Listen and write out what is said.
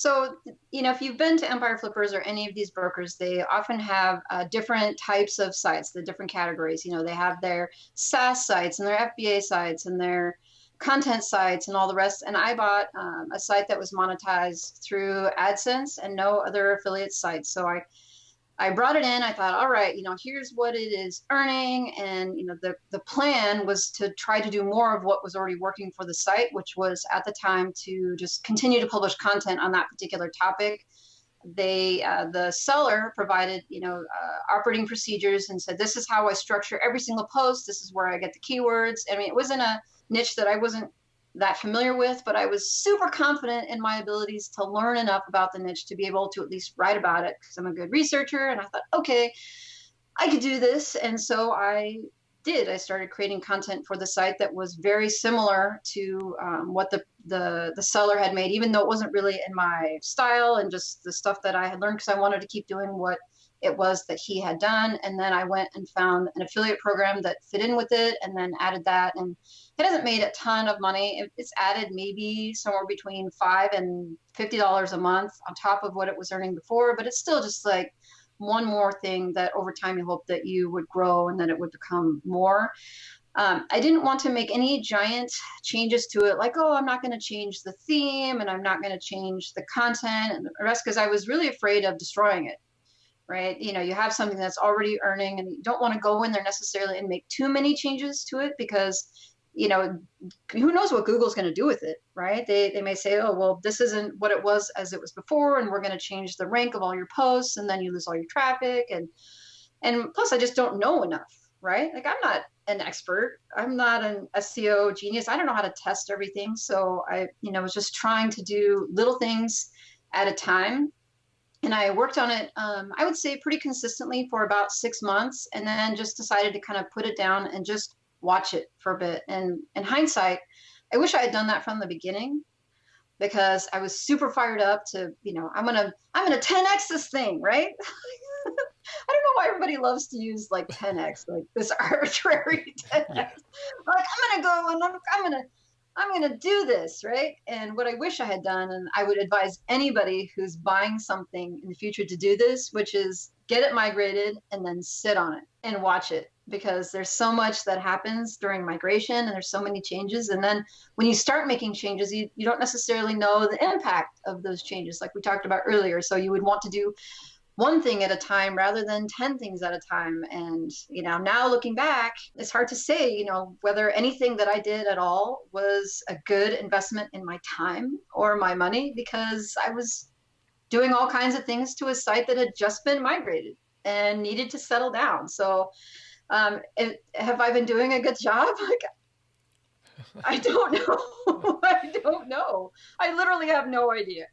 So, if you've been to Empire Flippers or any of these brokers, they often have different types of sites, the different categories. They have their SaaS sites and their FBA sites and their content sites and all the rest. And I bought a site that was monetized through AdSense and no other affiliate sites. So I brought it in. I thought, all right, here's what it is earning. And, the plan was to try to do more of what was already working for the site, which was at the time to just continue to publish content on that particular topic. The seller provided, operating procedures and said, this is how I structure every single post. This is where I get the keywords. I mean, it wasn't a niche that I wasn't that familiar with, but I was super confident in my abilities to learn enough about the niche to be able to at least write about it because I'm a good researcher. And I thought, okay, I could do this. And so I did. I started creating content for the site that was very similar to what the seller had made, even though it wasn't really in my style and just the stuff that I had learned, because I wanted to keep doing what it was that he had done. And then I went and found an affiliate program that fit in with it and then added that. And it hasn't made a ton of money. It's added maybe somewhere between $5 and $50 a month on top of what it was earning before, but it's still just like one more thing that over time you hope that you would grow and then it would become more. I didn't want to make any giant changes to it, like, oh, I'm not going to change the theme and I'm not going to change the content and the rest, because I was really afraid of destroying it. Right? You have something that's already earning and you don't want to go in there necessarily and make too many changes to it because, who knows what Google's going to do with it, right? They may say, oh, well, this isn't what it was as it was before, and we're going to change the rank of all your posts, and then you lose all your traffic. And plus, I just don't know enough, right? Like, I'm not an expert. I'm not an SEO genius. I don't know how to test everything. So I, was just trying to do little things at a time. And I worked on it, I would say pretty consistently for about 6 months, and then just decided to kind of put it down and just watch it for a bit. And in hindsight, I wish I had done that from the beginning, because I was super fired up to, I'm gonna 10x this thing, right? I don't know why everybody loves to use like 10x, like this arbitrary 10x. Yeah. Like, I'm gonna go and I'm going to do this, right? And what I wish I had done, and I would advise anybody who's buying something in the future to do this, which is get it migrated and then sit on it and watch it, because there's so much that happens during migration and there's so many changes. And then when you start making changes, you don't necessarily know the impact of those changes, like we talked about earlier. So you would want to do one thing at a time rather than 10 things at a time. And, now looking back, it's hard to say, whether anything that I did at all was a good investment in my time or my money, because I was doing all kinds of things to a site that had just been migrated and needed to settle down. So have I been doing a good job? I don't know. I don't know. I literally have no idea.